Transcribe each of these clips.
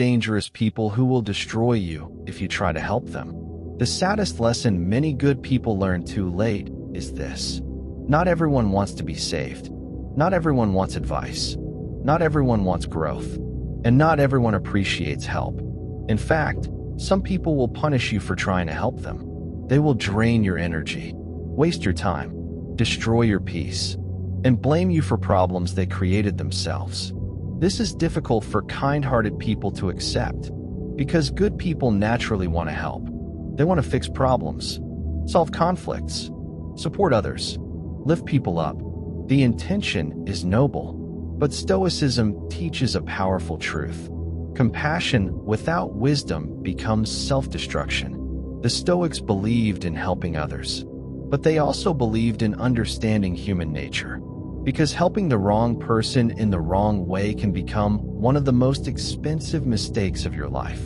dangerous people who will destroy you if you try to help them. The saddest lesson many good people learn too late is this: not everyone wants to be saved. Not everyone wants advice. Not everyone wants growth. And not everyone appreciates help. In fact, some people will punish you for trying to help them. They will drain your energy, waste your time, destroy your peace, and blame you for problems they created themselves. This is difficult for kind-hearted people to accept, because good people naturally want to help. They want to fix problems, solve conflicts, support others, lift people up. The intention is noble, but Stoicism teaches a powerful truth. Compassion without wisdom becomes self-destruction. The Stoics believed in helping others, but they also believed in understanding human nature, because helping the wrong person in the wrong way can become one of the most expensive mistakes of your life.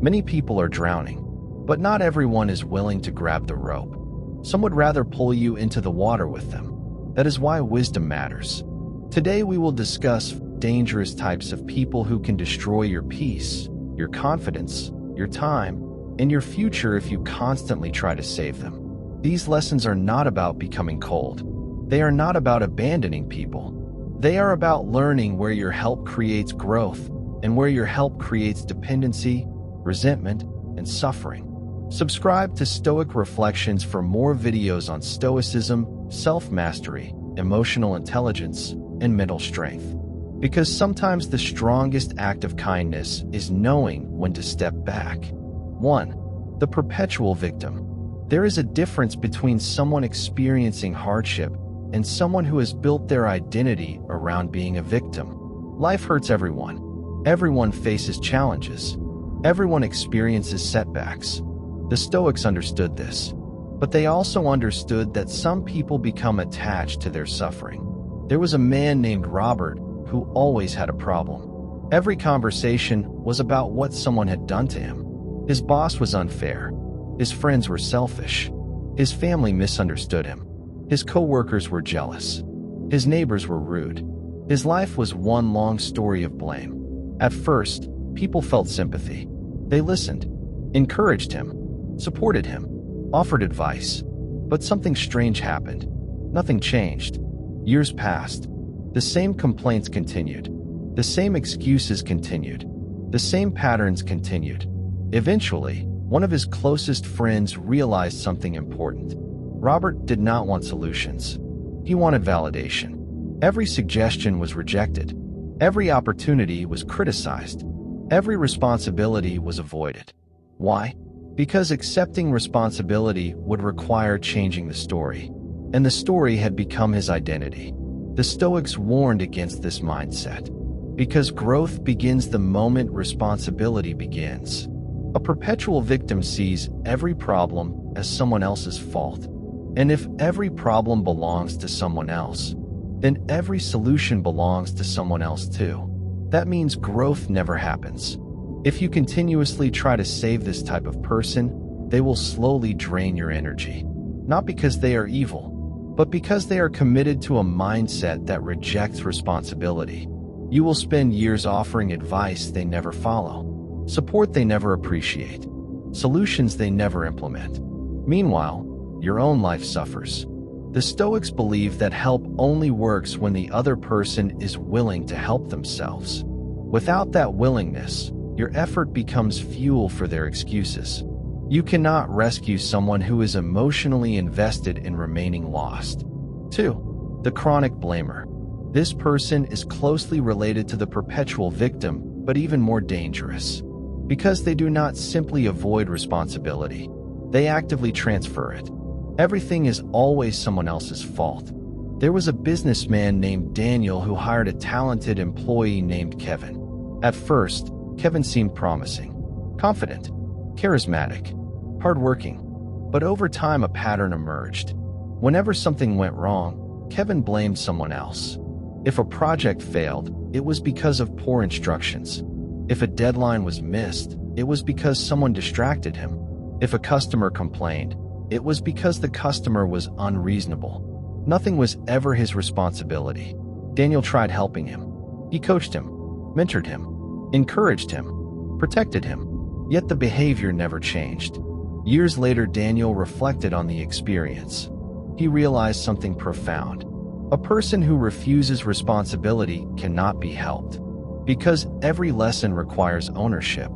Many people are drowning, but not everyone is willing to grab the rope. Some would rather pull you into the water with them. That is why wisdom matters. Today we will discuss dangerous types of people who can destroy your peace, your confidence, your time, and your future if you constantly try to save them. These lessons are not about becoming cold. They are not about abandoning people. They are about learning where your help creates growth and where your help creates dependency, resentment, and suffering. Subscribe to Stoic Reflections for more videos on Stoicism, self-mastery, emotional intelligence, and mental strength. Because sometimes the strongest act of kindness is knowing when to step back. 1. The perpetual victim. There is a difference between someone experiencing hardship and someone who has built their identity around being a victim. Life hurts everyone. Everyone faces challenges. Everyone experiences setbacks. The Stoics understood this, but they also understood that some people become attached to their suffering. There was a man named Robert who always had a problem. Every conversation was about what someone had done to him. His boss was unfair. His friends were selfish. His family misunderstood him. His co-workers were jealous. His neighbors were rude. His life was one long story of blame. At first, people felt sympathy. They listened, encouraged him, supported him, offered advice. But something strange happened. Nothing changed. Years passed. The same complaints continued. The same excuses continued. The same patterns continued. Eventually, one of his closest friends realized something important. Robert did not want solutions. He wanted validation. Every suggestion was rejected. Every opportunity was criticized. Every responsibility was avoided. Why? Because accepting responsibility would require changing the story, and the story had become his identity. The Stoics warned against this mindset, because growth begins the moment responsibility begins. A perpetual victim sees every problem as someone else's fault, and if every problem belongs to someone else, then every solution belongs to someone else too. That means growth never happens. If you continuously try to save this type of person, they will slowly drain your energy. Not because they are evil, but because they are committed to a mindset that rejects responsibility. You will spend years offering advice they never follow, support they never appreciate, solutions they never implement. Meanwhile, your own life suffers. The Stoics believe that help only works when the other person is willing to help themselves. Without that willingness, your effort becomes fuel for their excuses. You cannot rescue someone who is emotionally invested in remaining lost. 2. The chronic blamer. This person is closely related to the perpetual victim, but even more dangerous. Because they do not simply avoid responsibility, they actively transfer it. Everything is always someone else's fault. There was a businessman named Daniel who hired a talented employee named Kevin. At first, Kevin seemed promising, confident, charismatic, hardworking. But over time, a pattern emerged. Whenever something went wrong, Kevin blamed someone else. If a project failed, it was because of poor instructions. If a deadline was missed, it was because someone distracted him. If a customer complained, it was because the customer was unreasonable. Nothing was ever his responsibility. Daniel tried helping him. He coached him, mentored him, encouraged him, protected him. Yet the behavior never changed. Years later, Daniel reflected on the experience. He realized something profound. A person who refuses responsibility cannot be helped, because every lesson requires ownership.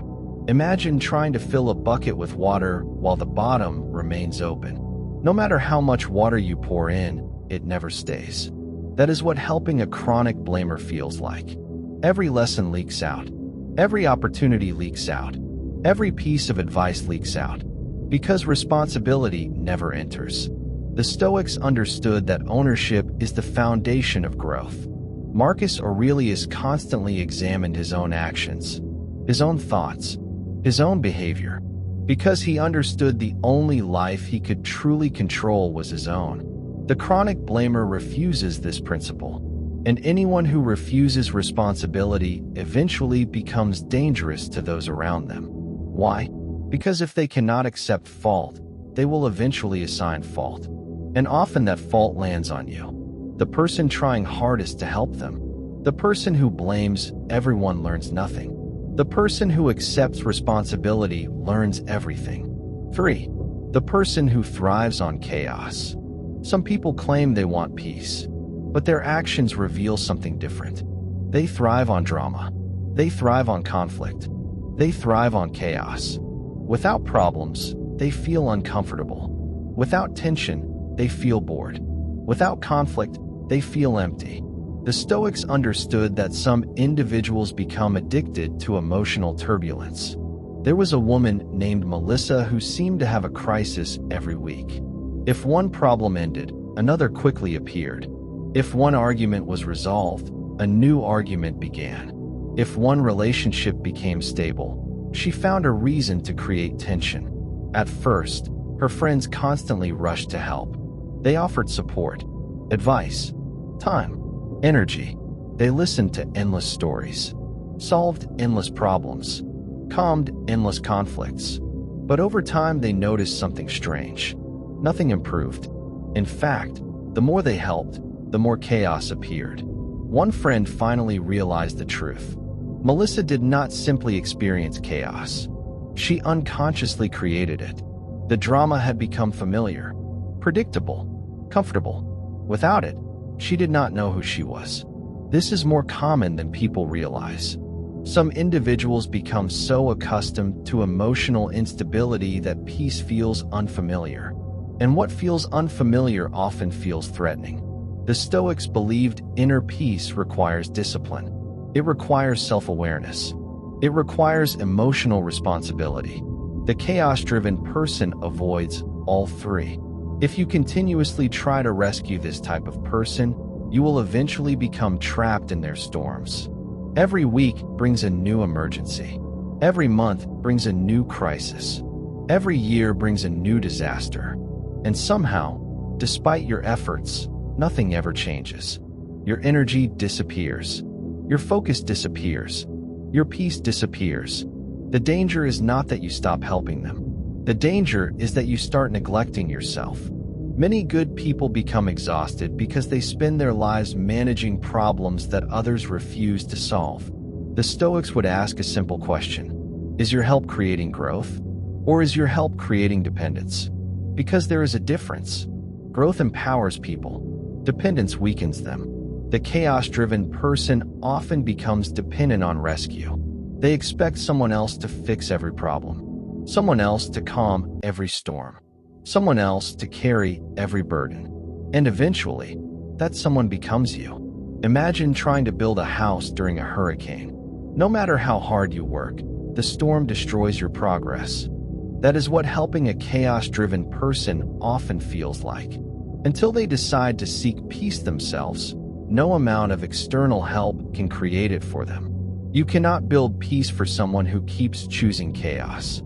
Imagine trying to fill a bucket with water while the bottom remains open. No matter how much water you pour in, it never stays. That is what helping a chronic blamer feels like. Every lesson leaks out. Every opportunity leaks out. Every piece of advice leaks out. Because responsibility never enters. The Stoics understood that ownership is the foundation of growth. Marcus Aurelius constantly examined his own actions, his own thoughts, his own behavior, because he understood the only life he could truly control was his own. The chronic blamer refuses this principle, and anyone who refuses responsibility eventually becomes dangerous to those around them. Why? Because if they cannot accept fault, they will eventually assign fault. And often that fault lands on you. The person trying hardest to help them. The person who blames everyone learns nothing. The person who accepts responsibility learns everything. 3. The person who thrives on chaos. Some people claim they want peace, but their actions reveal something different. They thrive on drama. They thrive on conflict. They thrive on chaos. Without problems, they feel uncomfortable. Without tension, they feel bored. Without conflict, they feel empty. The Stoics understood that some individuals become addicted to emotional turbulence. There was a woman named Melissa who seemed to have a crisis every week. If one problem ended, another quickly appeared. If one argument was resolved, a new argument began. If one relationship became stable, she found a reason to create tension. At first, her friends constantly rushed to help. They offered support, advice, time, energy. They listened to endless stories, solved endless problems, calmed endless conflicts. But over time, they noticed something strange. Nothing improved. In fact, the more they helped, the more chaos appeared. One friend finally realized the truth. Melissa did not simply experience chaos. She unconsciously created it. The drama had become familiar, predictable, comfortable. Without it, she did not know who she was. This is more common than people realize. Some individuals become so accustomed to emotional instability that peace feels unfamiliar. And what feels unfamiliar often feels threatening. The Stoics believed inner peace requires discipline. It requires self-awareness. It requires emotional responsibility. The chaos-driven person avoids all 3. If you continuously try to rescue this type of person, you will eventually become trapped in their storms. Every week brings a new emergency. Every month brings a new crisis. Every year brings a new disaster. And somehow, despite your efforts, nothing ever changes. Your energy disappears. Your focus disappears. Your peace disappears. The danger is not that you stop helping them. The danger is that you start neglecting yourself. Many good people become exhausted because they spend their lives managing problems that others refuse to solve. The Stoics would ask a simple question: is your help creating growth? Or is your help creating dependence? Because there is a difference. Growth empowers people. Dependence weakens them. The chaos-driven person often becomes dependent on rescue. They expect someone else to fix every problem, someone else to calm every storm, someone else to carry every burden. And eventually, that someone becomes you. Imagine trying to build a house during a hurricane. No matter how hard you work, the storm destroys your progress. That is what helping a chaos-driven person often feels like. Until they decide to seek peace themselves, no amount of external help can create it for them. You cannot build peace for someone who keeps choosing chaos.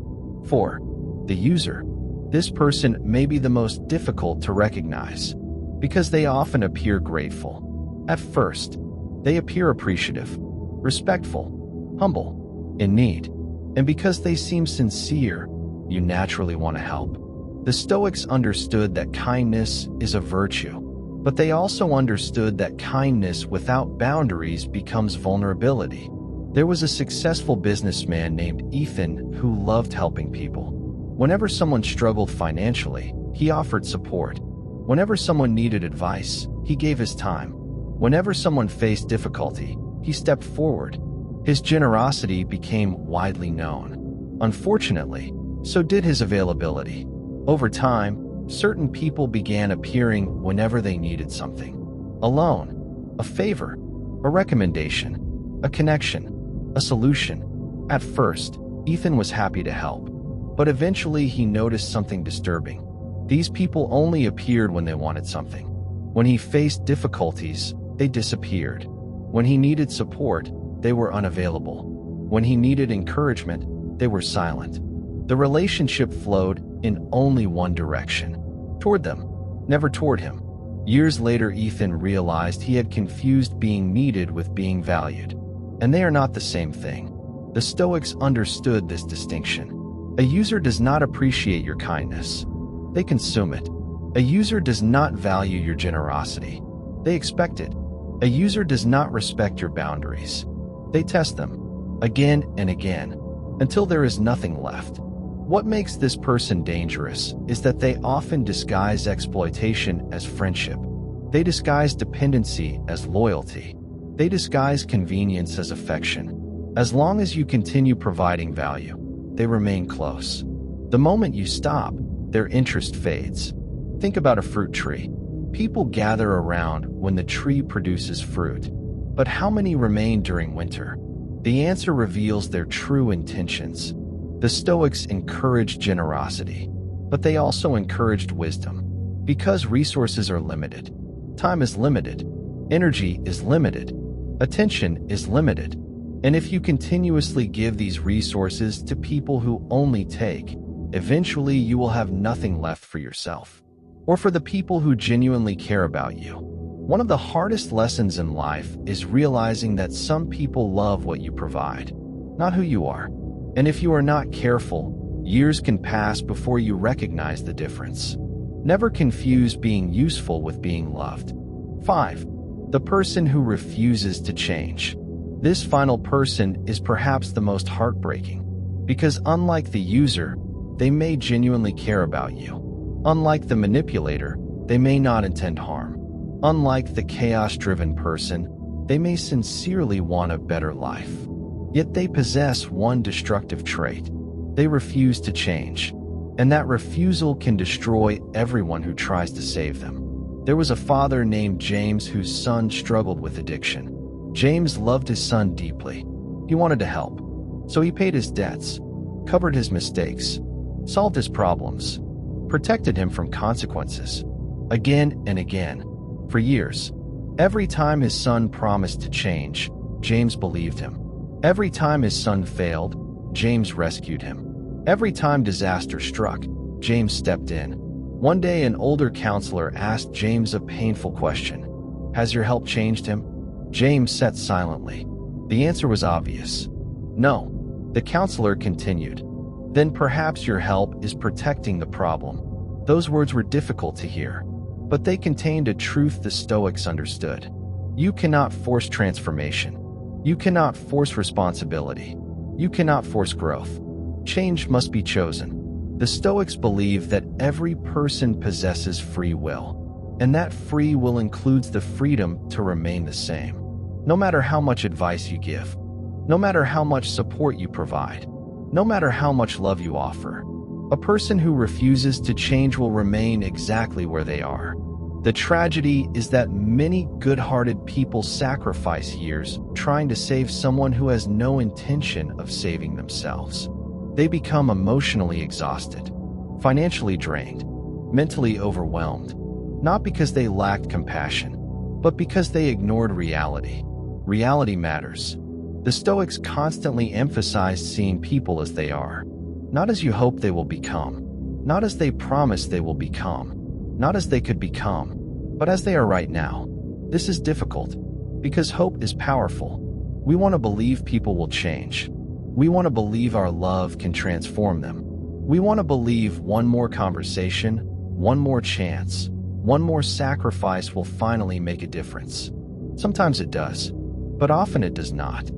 4. The user. This person may be the most difficult to recognize because they often appear grateful. At first, they appear appreciative, respectful, humble, in need. And because they seem sincere, you naturally want to help. The Stoics understood that kindness is a virtue, but they also understood that kindness without boundaries becomes vulnerability. There was a successful businessman named Ethan who loved helping people. Whenever someone struggled financially, he offered support. Whenever someone needed advice, he gave his time. Whenever someone faced difficulty, he stepped forward. His generosity became widely known. Unfortunately, so did his availability. Over time, certain people began appearing whenever they needed something. A loan, a favor, a recommendation, a connection, a solution. At first, Ethan was happy to help, but eventually he noticed something disturbing. These people only appeared when they wanted something. When he faced difficulties, they disappeared. When he needed support, they were unavailable. When he needed encouragement, they were silent. The relationship flowed in only one direction, toward them, never toward him. Years later, Ethan realized he had confused being needed with being valued. And they are not the same thing. The Stoics understood this distinction. A user does not appreciate your kindness. They consume it. A user does not value your generosity. They expect it. A user does not respect your boundaries. They test them, again and again, until there is nothing left. What makes this person dangerous is that they often disguise exploitation as friendship. They disguise dependency as loyalty. They disguise convenience as affection. As long as you continue providing value, they remain close. The moment you stop, their interest fades. Think about a fruit tree. People gather around when the tree produces fruit. But how many remain during winter? The answer reveals their true intentions. The Stoics encouraged generosity, but they also encouraged wisdom. Because resources are limited, time is limited, energy is limited, attention is limited. And if you continuously give these resources to people who only take, eventually you will have nothing left for yourself or for the people who genuinely care about you. One of the hardest lessons in life is realizing that some people love what you provide, not who you are. And if you are not careful, years can pass before you recognize the difference. Never confuse being useful with being loved. 5. The person who refuses to change. This final person is perhaps the most heartbreaking, because unlike the user, they may genuinely care about you. Unlike the manipulator, they may not intend harm. Unlike the chaos-driven person, they may sincerely want a better life. Yet they possess one destructive trait. They refuse to change. And that refusal can destroy everyone who tries to save them. There was a father named James whose son struggled with addiction. James loved his son deeply. He wanted to help. So he paid his debts, covered his mistakes, solved his problems, protected him from consequences. Again and again. For years. Every time his son promised to change, James believed him. Every time his son failed, James rescued him. Every time disaster struck, James stepped in. One day, an older counselor asked James a painful question. Has your help changed him? James sat silently. The answer was obvious. No. The counselor continued. Then perhaps your help is protecting the problem. Those words were difficult to hear, but they contained a truth the Stoics understood. You cannot force transformation. You cannot force responsibility. You cannot force growth. Change must be chosen. The Stoics believe that every person possesses free will, and that free will includes the freedom to remain the same. No matter how much advice you give, no matter how much support you provide, no matter how much love you offer, a person who refuses to change will remain exactly where they are. The tragedy is that many good-hearted people sacrifice years trying to save someone who has no intention of saving themselves. They become emotionally exhausted, financially drained, mentally overwhelmed, not because they lacked compassion, but because they ignored reality. Reality matters. The Stoics constantly emphasized seeing people as they are, not as you hope they will become, not as they promise they will become, not as they could become, but as they are right now. This is difficult, because hope is powerful. We want to believe people will change. We want to believe our love can transform them. We want to believe one more conversation, one more chance, one more sacrifice will finally make a difference. Sometimes it does, but often it does not.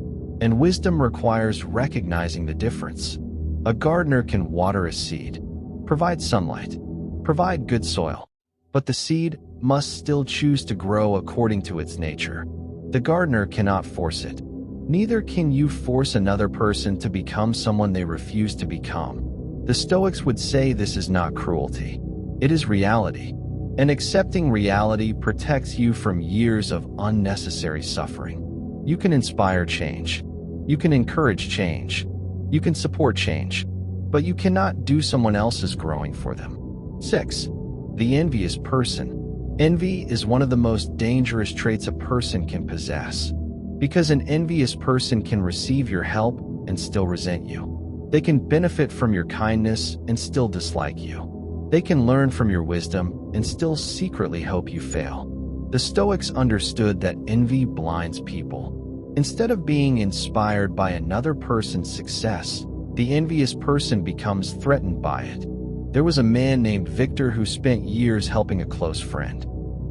and wisdom requires recognizing the difference. A gardener can water a seed, provide sunlight, provide good soil, but the seed must still choose to grow according to its nature. The gardener cannot force it. Neither can you force another person to become someone they refuse to become. The Stoics would say this is not cruelty. It is reality. And accepting reality protects you from years of unnecessary suffering. You can inspire change. You can encourage change. You can support change. But you cannot do someone else's growing for them. 6. The envious person. Envy is one of the most dangerous traits a person can possess. Because an envious person can receive your help and still resent you. They can benefit from your kindness and still dislike you. They can learn from your wisdom and still secretly hope you fail. The Stoics understood that envy blinds people. Instead of being inspired by another person's success, the envious person becomes threatened by it. There was a man named Victor who spent years helping a close friend.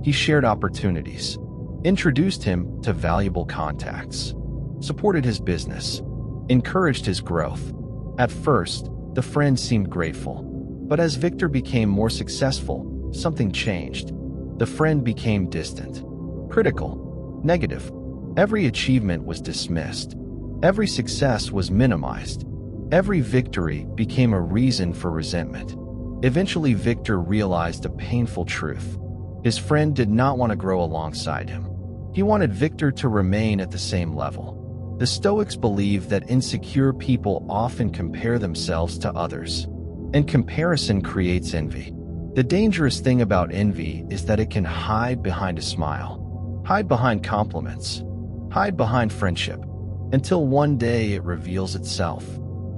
He shared opportunities, introduced him to valuable contacts, supported his business, encouraged his growth. At first, the friend seemed grateful, but as Victor became more successful, something changed. The friend became distant, critical, negative. Every achievement was dismissed. Every success was minimized. Every victory became a reason for resentment. Eventually, Victor realized a painful truth. His friend did not want to grow alongside him. He wanted Victor to remain at the same level. The Stoics believe that insecure people often compare themselves to others, and comparison creates envy. The dangerous thing about envy is that it can hide behind a smile, hide behind compliments, hide behind friendship, until one day it reveals itself.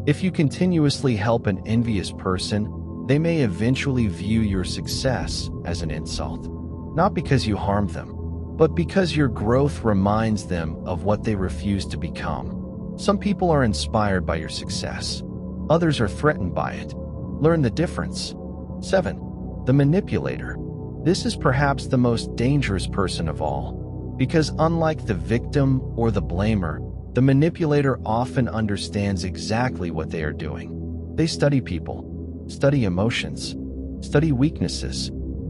If you continuously help an envious person, they may eventually view your success as an insult, not because you harmed them, but because your growth reminds them of what they refuse to become. Some people are inspired by your success. Others are threatened by it. Learn the difference. 7. The manipulator. This is perhaps the most dangerous person of all, because unlike the victim or the blamer, the manipulator often understands exactly what they are doing. They study people, study emotions, study weaknesses,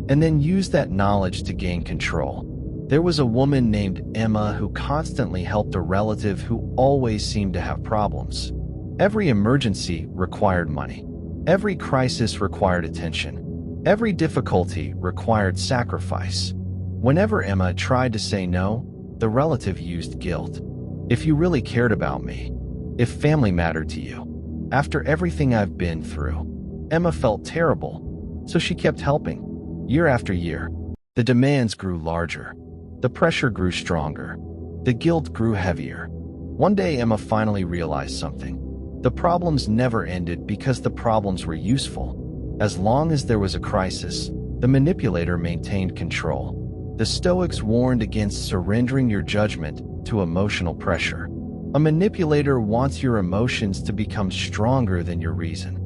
and then use that knowledge to gain control. There was a woman named Emma who constantly helped a relative who always seemed to have problems. Every emergency required money. Every crisis required attention. Every difficulty required sacrifice. Whenever Emma tried to say no, the relative used guilt. If you really cared about me, if family mattered to you, after everything I've been through. Emma felt terrible, so she kept helping. Year after year, the demands grew larger. The pressure grew stronger. The guilt grew heavier. One day, Emma finally realized something. The problems never ended because the problems were useful. As long as there was a crisis, the manipulator maintained control. The Stoics warned against surrendering your judgment to emotional pressure. A manipulator wants your emotions to become stronger than your reason.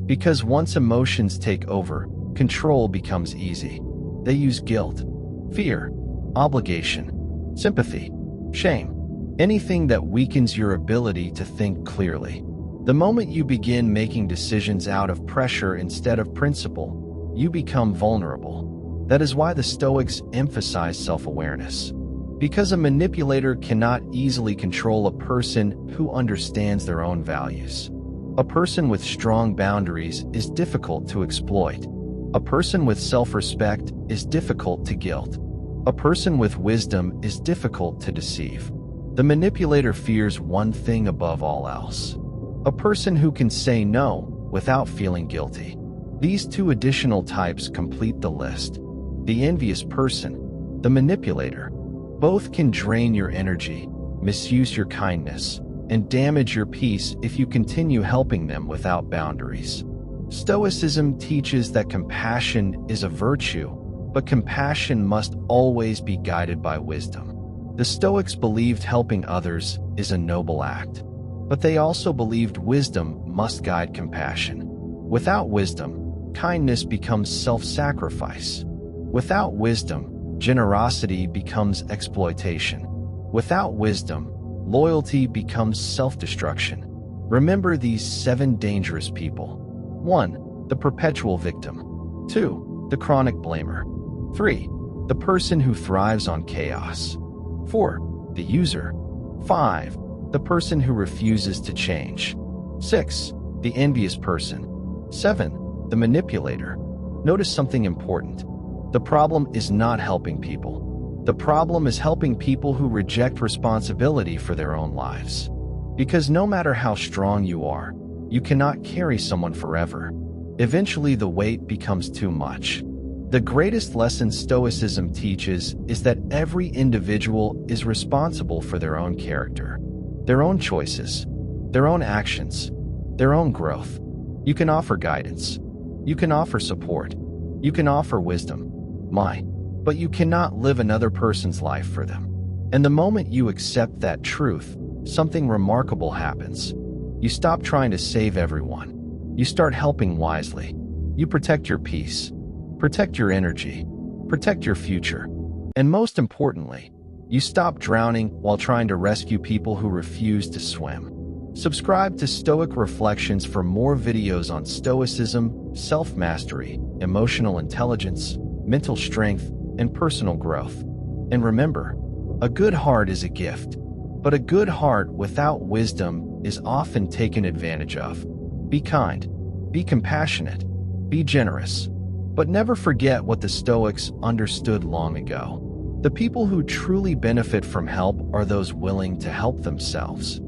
Because once emotions take over, control becomes easy. They use guilt, fear, obligation, sympathy, shame, anything that weakens your ability to think clearly. The moment you begin making decisions out of pressure instead of principle, you become vulnerable. That is why the Stoics emphasize self-awareness. Because a manipulator cannot easily control a person who understands their own values. A person with strong boundaries is difficult to exploit. A person with self-respect is difficult to guilt. A person with wisdom is difficult to deceive. The manipulator fears one thing above all else: a person who can say no without feeling guilty. These two additional types complete the list. The envious person, the manipulator, both can drain your energy, misuse your kindness, and damage your peace if you continue helping them without boundaries. Stoicism teaches that compassion is a virtue, but compassion must always be guided by wisdom. The Stoics believed helping others is a noble act, but they also believed wisdom must guide compassion. Without wisdom, kindness becomes self-sacrifice. Without wisdom, generosity becomes exploitation. Without wisdom, loyalty becomes self-destruction. Remember these 7 dangerous people. 1. The perpetual victim. 2. The chronic blamer. 3. The person who thrives on chaos. 4. The user. 5. The person who refuses to change. 6. The envious person. 7. The manipulator. Notice something important. The problem is not helping people. The problem is helping people who reject responsibility for their own lives. Because no matter how strong you are, you cannot carry someone forever. Eventually, the weight becomes too much. The greatest lesson Stoicism teaches is that every individual is responsible for their own character, their own choices, their own actions, their own growth. You can offer guidance. You can offer support. You can offer wisdom. But you cannot live another person's life for them. And the moment you accept that truth, something remarkable happens. You stop trying to save everyone. You start helping wisely. You protect your peace, protect your energy, protect your future. And most importantly, you stop drowning while trying to rescue people who refuse to swim. Subscribe to Stoic Reflections for more videos on Stoicism, self-mastery, emotional intelligence, mental strength, and personal growth. And remember, a good heart is a gift, but a good heart without wisdom is often taken advantage of. Be kind, be compassionate, be generous, but never forget what the Stoics understood long ago. The people who truly benefit from help are those willing to help themselves.